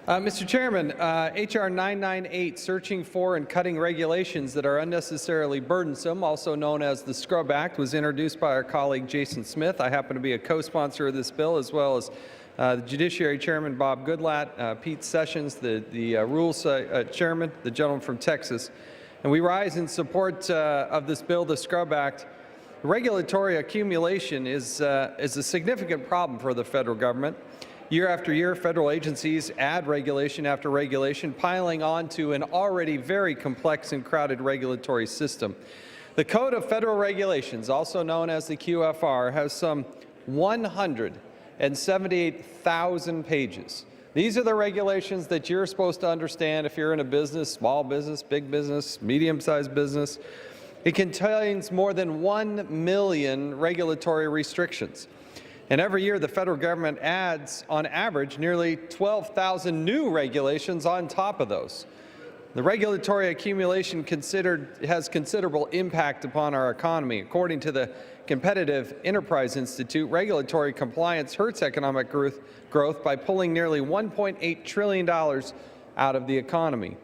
Mr. Chairman, H.R. 998, searching for and cutting regulations that are unnecessarily burdensome, also known as the Scrub Act, was introduced by our colleague Jason Smith. I happen to be a co-sponsor of this bill, as well as the Judiciary Chairman Bob Goodlatte, Pete Sessions, the Rules Chairman, the gentleman from Texas. And we rise in support of this bill, the Scrub Act. Regulatory accumulation is a significant problem for the federal government. Year after year, federal agencies add regulation after regulation, piling onto an already very complex and crowded regulatory system. The Code of Federal Regulations, also known as the QFR, has some 178,000 pages. These are the regulations that you're supposed to understand if you're in a business, small business, big business, medium-sized business. It contains more than 1 million regulatory restrictions. And every year, the federal government adds, on average, nearly 12,000 new regulations on top of those. The regulatory accumulation has considerable impact upon our economy. According to the Competitive Enterprise Institute, regulatory compliance hurts economic growth by pulling nearly $1.8 trillion out of the economy.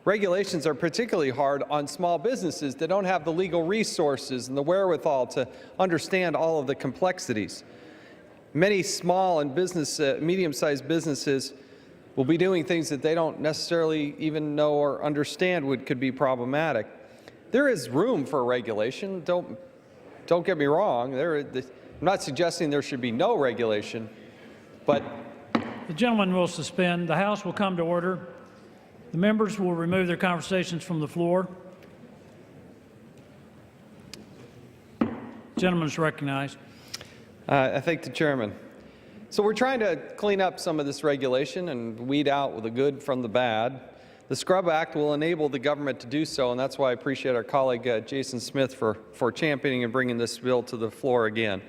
Regulations are particularly hard on small businesses that don't have the legal resources and the wherewithal to understand all of the complexities. Many small and medium-sized businesses will be doing things that they don't necessarily even know or understand could be problematic. There is room for regulation. Don't get me wrong. I'm not suggesting there should be no regulation, but the gentleman will suspend. The House will come to order. The members will remove their conversations from the floor. The gentleman is recognized. I thank the chairman. So we're trying to clean up some of this regulation and weed out the good from the bad. The Scrub Act will enable the government to do so, and that's why I appreciate our colleague Jason Smith for championing and bringing this bill to the floor again.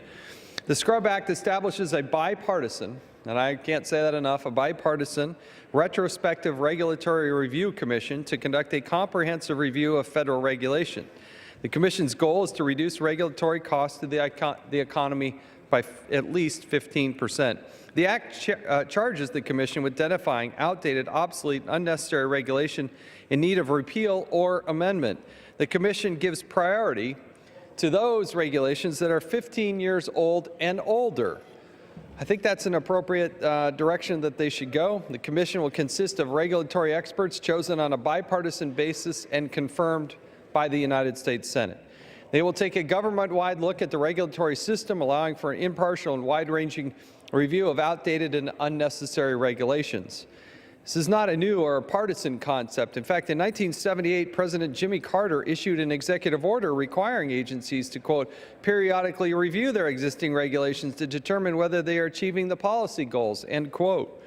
The Scrub Act establishes a bipartisan, and I can't say that enough, a bipartisan retrospective regulatory review commission to conduct a comprehensive review of federal regulation. The commission's goal is to reduce regulatory costs to the economy by at least 15%. The Act charges the Commission with identifying outdated, obsolete, unnecessary regulation in need of repeal or amendment. The Commission gives priority to those regulations that are 15 years old and older. I think that's an appropriate direction that they should go. The Commission will consist of regulatory experts chosen on a bipartisan basis and confirmed by the United States Senate. They will take a government-wide look at the regulatory system, allowing for an impartial and wide-ranging review of outdated and unnecessary regulations. This is not a new or a partisan concept. In fact, in 1978, President Jimmy Carter issued an executive order requiring agencies to, quote, periodically review their existing regulations to determine whether they are achieving the policy goals, end quote.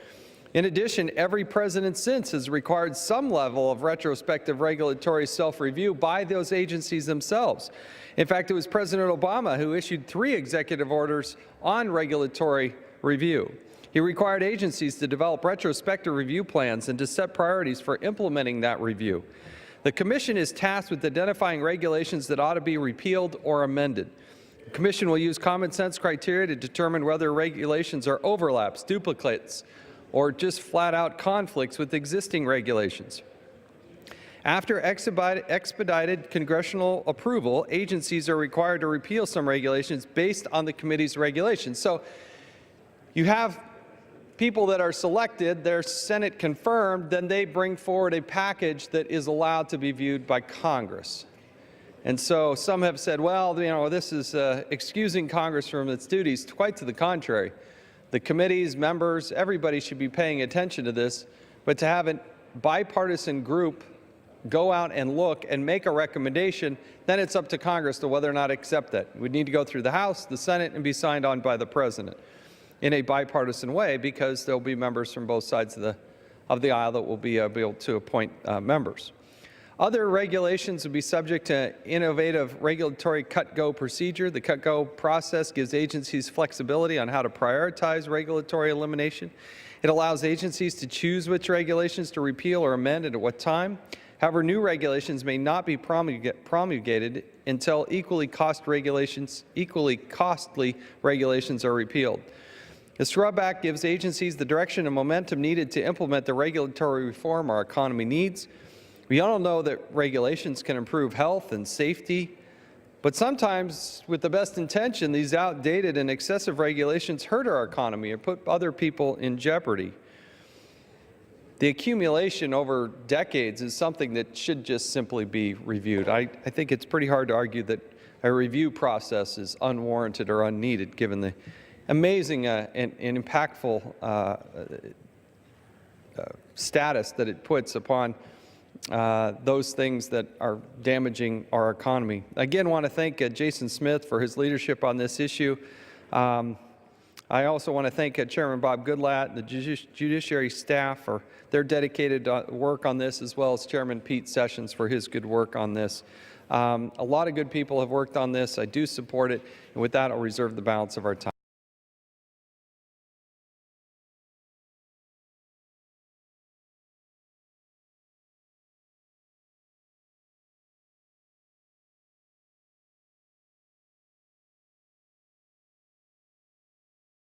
In addition, every president since has required some level of retrospective regulatory self-review by those agencies themselves. In fact, it was President Obama who issued 3 executive orders on regulatory review. He required agencies to develop retrospective review plans and to set priorities for implementing that review. The Commission is tasked with identifying regulations that ought to be repealed or amended. The Commission will use common sense criteria to determine whether regulations are overlaps, duplicates, or just flat-out conflicts with existing regulations. After expedited congressional approval, agencies are required to repeal some regulations based on the committee's regulations. So you have people that are selected, they're Senate confirmed, then they bring forward a package that is allowed to be viewed by Congress. And so some have said, well, this is excusing Congress from its duties. Quite to the contrary. The committees, members, everybody should be paying attention to this, but to have a bipartisan group go out and look and make a recommendation, then it's up to Congress to whether or not accept that. We need to go through the House, the Senate, and be signed on by the President in a bipartisan way, because there will be members from both sides of the aisle that will be able to appoint members. Other regulations would be subject to innovative regulatory cut-go procedure. The cut-go process gives agencies flexibility on how to prioritize regulatory elimination. It allows agencies to choose which regulations to repeal or amend and at what time. However, new regulations may not be promulgated until equally costly regulations are repealed. The Scrub Act gives agencies the direction and momentum needed to implement the regulatory reform our economy needs. We all know that regulations can improve health and safety, but sometimes, with the best intention, these outdated and excessive regulations hurt our economy and put other people in jeopardy. The accumulation over decades is something that should just simply be reviewed. I think it's pretty hard to argue that a review process is unwarranted or unneeded, given the amazing and impactful status that it puts upon those things that are damaging our economy. Again, I want to thank Jason Smith for his leadership on this issue. I also want to thank Chairman Bob Goodlatte and the judiciary staff for their dedicated work on this, as well as Chairman Pete Sessions for his good work on this. A lot of good people have worked on this. I do support it, and with that, I'll reserve the balance of our time.